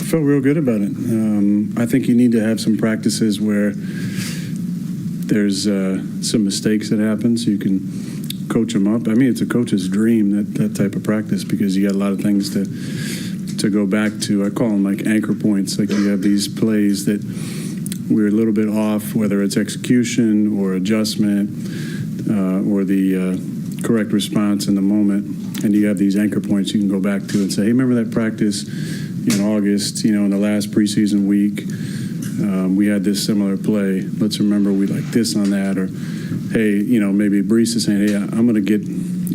felt real good about it. I think you need to have some practices where there's some mistakes that happen so you can coach them up. I mean, it's a coach's dream, that type of practice, because you got a lot of things to go back to. I call them like anchor points. Like you have these plays that we're a little bit off, whether it's execution or adjustment or the correct response in the moment. And you have these anchor points you can go back to and say, hey, remember that practice in August, in the last preseason week, we had this similar play. Let's remember we like this on that. Or, hey, maybe Breece is saying, hey, I'm going to get,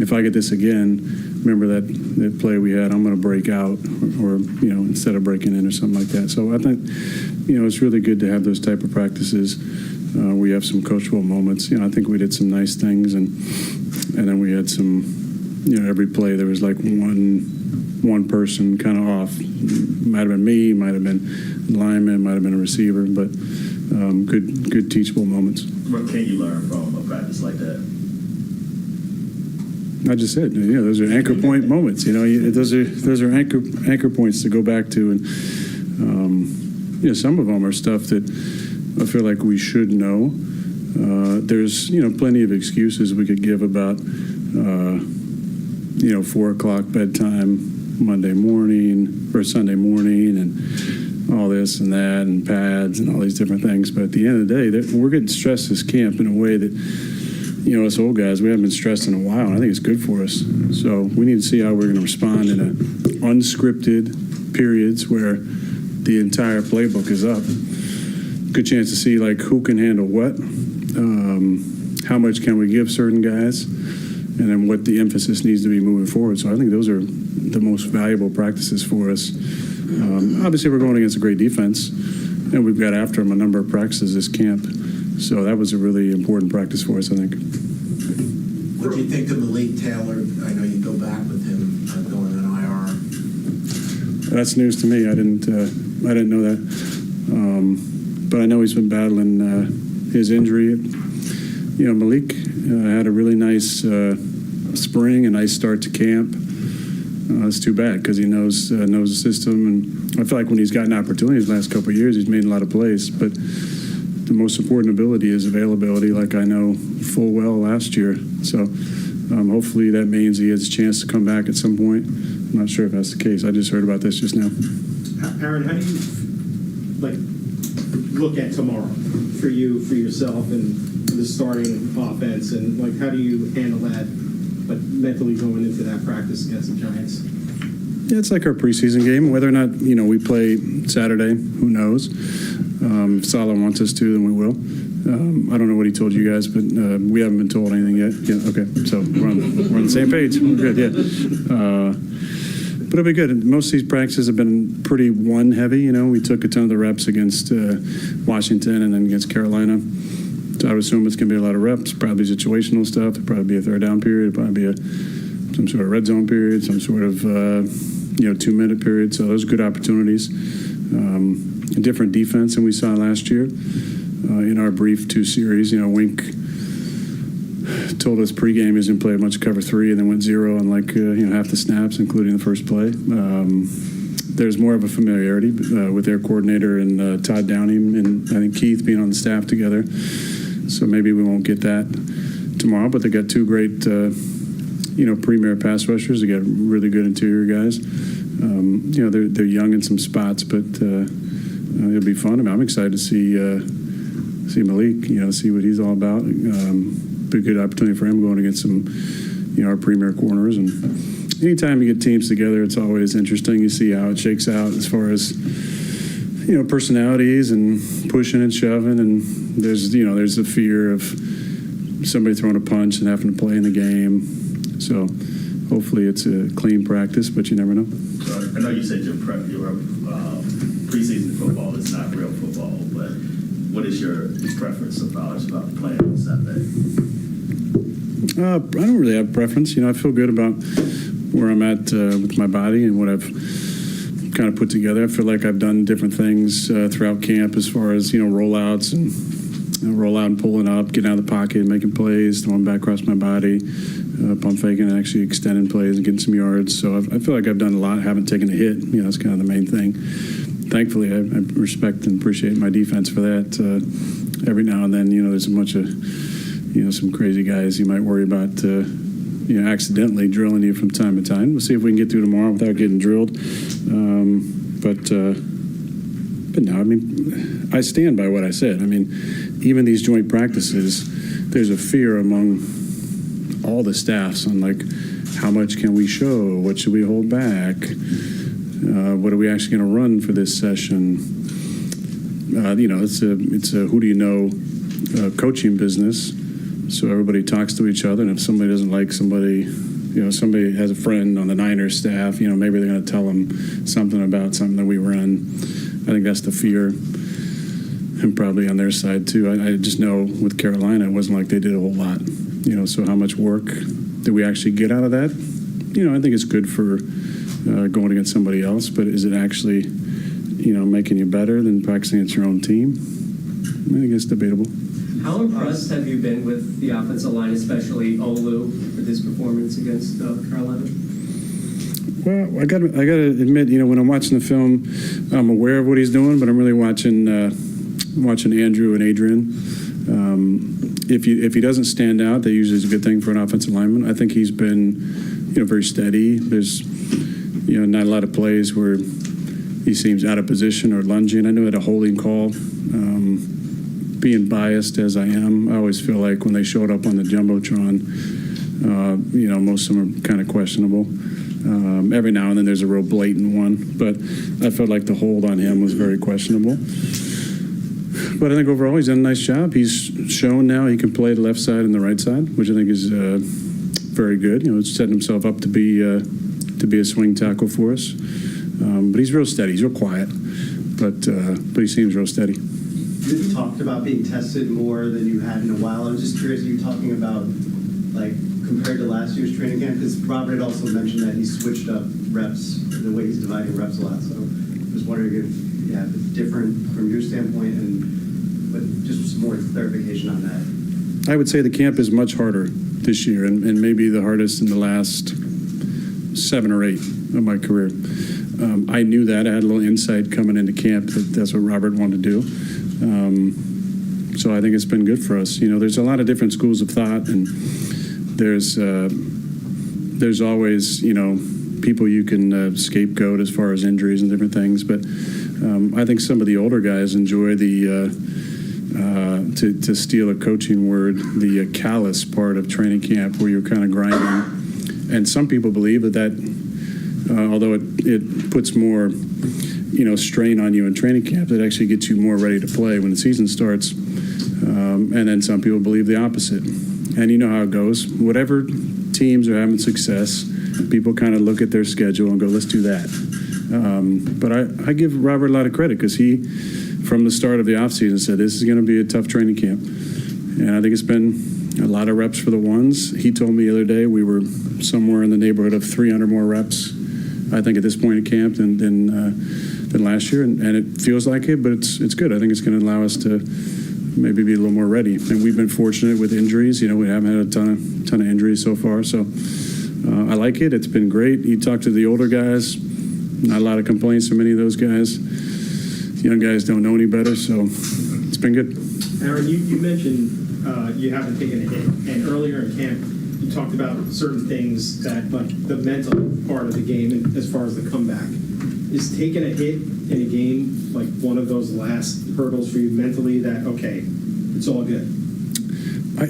if I get this again, remember that play we had, I'm going to break out or instead of breaking in or something like that. So I think, it's really good to have those type of practices. We have some coachable moments. I think we did some nice things, and then we had some, every play there was like one person kind of off. Might have been me, might have been a lineman, might have been a receiver, but good teachable moments. What can you learn from a practice like that? I just said, those are anchor point moments. Those are anchor points to go back to, and some of them are stuff that I feel like we should know. There's plenty of excuses we could give about 4:00 bedtime Monday morning or Sunday morning, and all this and that, and pads and all these different things. But at the end of the day, we're getting stressed this camp in a way that, us old guys, we haven't been stressed in a while. And I think it's good for us. So we need to see how we're going to respond in unscripted periods where the entire playbook is up. Good chance to see like who can handle what, how much can we give certain guys, and then what the emphasis needs to be moving forward. So I think those are the most valuable practices for us. Obviously, we're going against a great defense, and we've got after them a number of practices this camp. So that was a really important practice for us, I think. What do you think of Malik Taylor? I know you go back with him going on IR. That's news to me. I didn't know that. But I know he's been battling his injury. Malik had a really nice spring, a nice start to camp. It's too bad because he knows the system, and I feel like when he's gotten opportunities the last couple of years, he's made a lot of plays. But the most important ability is availability, like I know full well last year. So hopefully that means he has a chance to come back at some point. I'm not sure if that's the case. I just heard about this just now. Aaron, how do you look at tomorrow for yourself and the starting offense, and how do you handle that, mentally going into that practice against the Giants? Yeah, it's like our preseason game. Whether or not we play Saturday, who knows? If Salah wants us to, then we will. I don't know what he told you guys, but we haven't been told anything yet. Yeah, okay. So we're on the same page. We're good. Yeah. But it'll be good. Most of these practices have been pretty one-heavy. We took a ton of the reps against Washington and then against Carolina. So I would assume it's going to be a lot of reps, probably situational stuff. There'll probably be a third down period. There'll probably be some sort of red zone period, some sort of 2-minute period. So those are good opportunities. A different defense than we saw last year. In our brief 2 series, Wink told us pregame he's going to play a bunch of cover 3 and then went 0 on half the snaps, including the first play. There's more of a familiarity with their coordinator and Todd Downing and I think Keith being on the staff together. So maybe we won't get that tomorrow, but they got 2 great, premier pass rushers. They got really good interior guys. They're young in some spots, but it'll be fun. I'm excited to see Malik, see what he's all about. Be a good opportunity for him going against some, our premier corners. And anytime you get teams together, it's always interesting. You see how it shakes out as far as, personalities and pushing and shoving. And there's the fear of somebody throwing a punch and having to play in the game. So hopefully it's a clean practice, but you never know. So I know you said your preseason football is not real football, but what is your preference about playing on Saturday? I don't really have a preference. I feel good about where I'm at with my body and what I've kind of put together. I feel like I've done different things throughout camp as far as, rollouts and rollout and pulling up, getting out of the pocket, making plays, throwing back across my body, pump faking and actually extending plays and getting some yards. So I feel like I've done a lot. I haven't taken a hit. That's kind of the main thing thankfully, I respect and appreciate my defense for that. Every now and then, there's a bunch of, some crazy guys you might worry about, accidentally drilling you from time to time. We'll see if we can get through tomorrow without getting drilled. But no, I mean, I stand by what I said. I mean, even these joint practices, there's a fear among all the staffs on, like, how much can we show? What should we hold back? What are we actually going to run for this session? It's a who do you know coaching business. So everybody talks to each other, and if somebody doesn't like somebody, somebody has a friend on the Niners staff, maybe they're going to tell them something about something that we run. I think that's the fear, and probably on their side too. I just know with Carolina, it wasn't like they did a whole lot. So how much work did we actually get out of that? I think it's good for going against somebody else, but is it actually, making you better than practicing against your own team? I think it's debatable. How impressed have you been with the offensive line, especially Olu, with his performance against Carolina? Well, I got to admit, when I'm watching the film, I'm aware of what he's doing, but I'm really watching Andrew and Adrian. If he doesn't stand out, that usually is a good thing for an offensive lineman. I think he's been, very steady. There's, not a lot of plays where he seems out of position or lunging. I know that a holding call. Being biased as I am, I always feel like when they showed up on the Jumbotron, most of them are kind of questionable. Every now and then there's a real blatant one, but I felt like the hold on him was very questionable. But I think overall he's done a nice job. He's shown now he can play the left side and the right side, which I think is very good. He's setting himself up to be a swing tackle for us. But he's real steady. He's real quiet, but he seems real steady. You talked about being tested more than you had in a while. I was just curious, you talking about, like, compared to last year's training camp? Because Robert had also mentioned that he switched up reps, the way he's dividing reps a lot. So I was wondering if it's different from your standpoint, but just some more clarification on that. I would say the camp is much harder this year, and maybe the hardest in the last 7 or 8 of my career. I knew that. I had a little insight coming into camp that's what Robert wanted to do. So I think it's been good for us. There's a lot of different schools of thought, and there's always, people you can scapegoat as far as injuries and different things. But I think some of the older guys enjoy the, to steal a coaching word, the callous part of training camp where you're kind of grinding. And some people believe that although it puts more strain on you in training camp, that actually gets you more ready to play when the season starts. And then some people believe the opposite. And you know how it goes. Whatever teams are having success, people kind of look at their schedule and go, let's do that. But I give Robert a lot of credit because he, from the start of the offseason, said this is going to be a tough training camp. And I think it's been a lot of reps for the ones. He told me the other day we were somewhere in the neighborhood of 300 more reps, I think, at this point in camp than last year, and it feels like it, but it's good. I think it's going to allow us to maybe be a little more ready. And we've been fortunate with injuries. We haven't had a ton of injuries so far, so I like it. It's been great. You talk to the older guys, not a lot of complaints from any of those guys. The young guys don't know any better, so it's been good. Aaron, you mentioned you haven't taken a hit, and earlier in camp you talked about certain things that, like the mental part of the game, and as far as the comeback. Is taking a hit in a game like one of those last hurdles for you mentally that, okay, it's all good?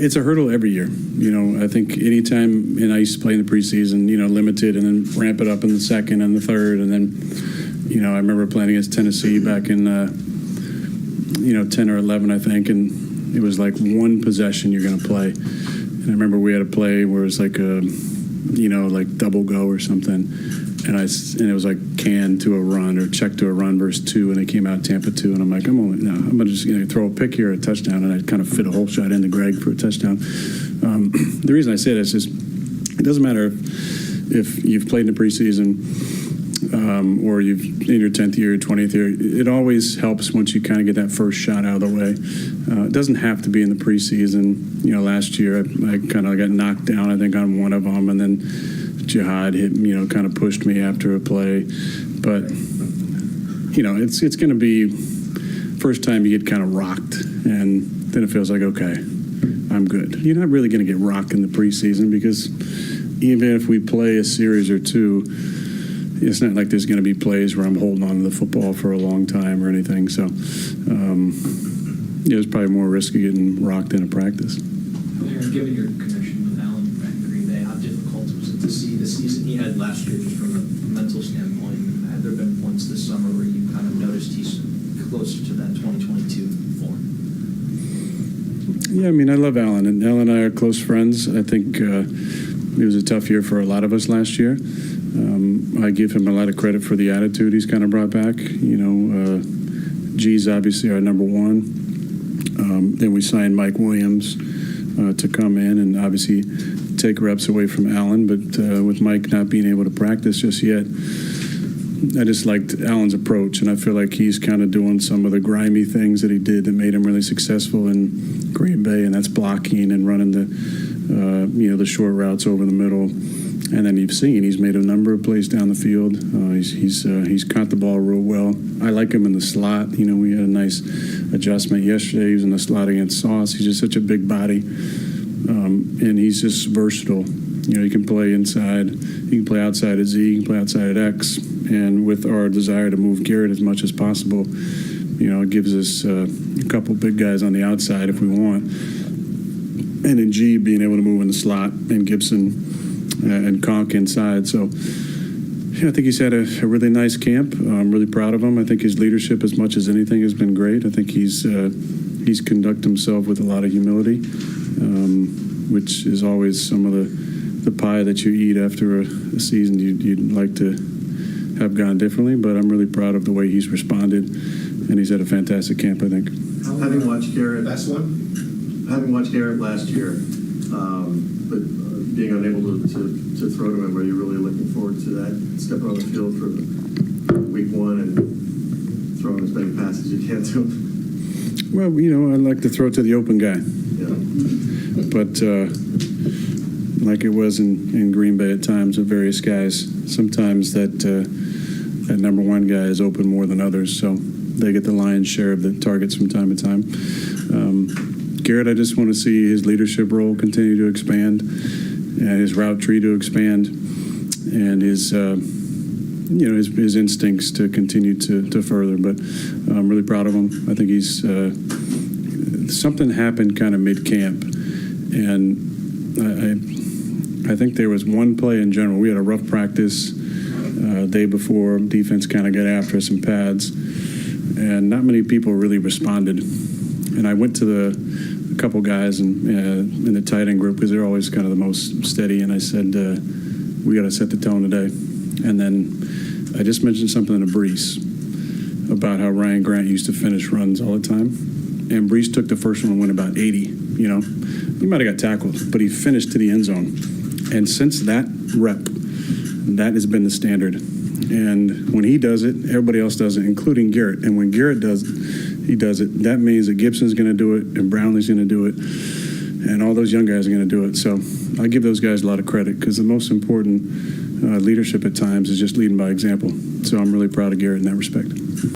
It's a hurdle every year. I think anytime, and I used to play in the preseason, limited and then ramp it up in the second and the third. And then, I remember playing against Tennessee back in, 10 or 11, I think. And it was like one possession you're going to play. And I remember we had a play where it was like a, like double go or something. And it was like can to a run or check to a run versus 2, and they came out Tampa 2, and I'm like, I'm just going to throw a pick here, a touchdown, and I kind of fit a whole shot into Greg for a touchdown. The reason I say this is it doesn't matter if you've played in the preseason or you've in your 10th year, 20th year. It always helps once you kind of get that first shot out of the way. It doesn't have to be in the preseason. Last year I kind of got knocked down, I think, on one of them, and then Jihad hit, kind of pushed me after a play. But it's going to be first time you get kind of rocked, and then it feels like, okay, I'm good. You're not really going to get rocked in the preseason because even if we play a series or two, it's not like there's going to be plays where I'm holding on to the football for a long time or anything. So, there's probably more risk of getting rocked in a practice. Aaron, given your connection with Allen back in Green Bay, how difficult was it to see the season he had last year just from a mental standpoint? Have there been points this summer where you kind of noticed he's closer to that 2022 form? Yeah, I mean, I love Allen, and Allen and I are close friends. I think it was a tough year for a lot of us last year. I give him a lot of credit for the attitude he's kind of brought back. G's obviously our number one. Then we signed Mike Williams to come in and obviously take reps away from Allen. But with Mike not being able to practice just yet, I just liked Allen's approach, and I feel like he's kind of doing some of the grimy things that he did that made him really successful in Green Bay, and that's blocking and running the short routes over the middle. And then you've seen he's made a number of plays down the field. He's caught the ball real well. I like him in the slot. We had a nice adjustment yesterday. He was in the slot against Sauce. He's just such a big body, and he's just versatile. He can play inside. He can play outside at Z. He can play outside at X. And with our desire to move Garrett as much as possible, it gives us a couple big guys on the outside if we want. And in G, being able to move in the slot, and Gibson and Conk inside. So I think he's had a really nice camp. I'm really proud of him. I think his leadership, as much as anything, has been great. I think he's conducted himself with a lot of humility, which is always some of the pie that you eat after a season you'd like to have gone differently. But I'm really proud of the way he's responded, and he's had a fantastic camp, I think. Having watched Garrett, Last one? having watched Garrett last year, but being unable to throw to him, are you really looking forward to that, stepping on the field for week one and throwing as many passes as you can to him? Well, I like to throw it to the open guy. Yeah. But like it was in Green Bay at times with various guys, sometimes that number one guy is open more than others, so they get the lion's share of the targets from time to time. Garrett, I just want to see his leadership role continue to expand, and his route tree to expand, and his instincts to continue to further. But I'm really proud of him. I think he's something happened kind of mid-camp, and I think there was one play in general. We had a rough practice day before. Defense kind of got after us in pads, and not many people really responded. And I went to a couple guys in the tight end group because they're always kind of the most steady, and I said, we got to set the tone today. And then I just mentioned something to Breece about how Ryan Grant used to finish runs all the time. And Breece took the first one and went about 80, He might have got tackled, but he finished to the end zone. And since that rep, that has been the standard. And when he does it, everybody else does it, including Garrett. And when Garrett does it, he does it. That means that Gibson's going to do it, and Brownlee's going to do it, and all those young guys are going to do it. So I give those guys a lot of credit because the most important leadership at times is just leading by example. So I'm really proud of Garrett in that respect.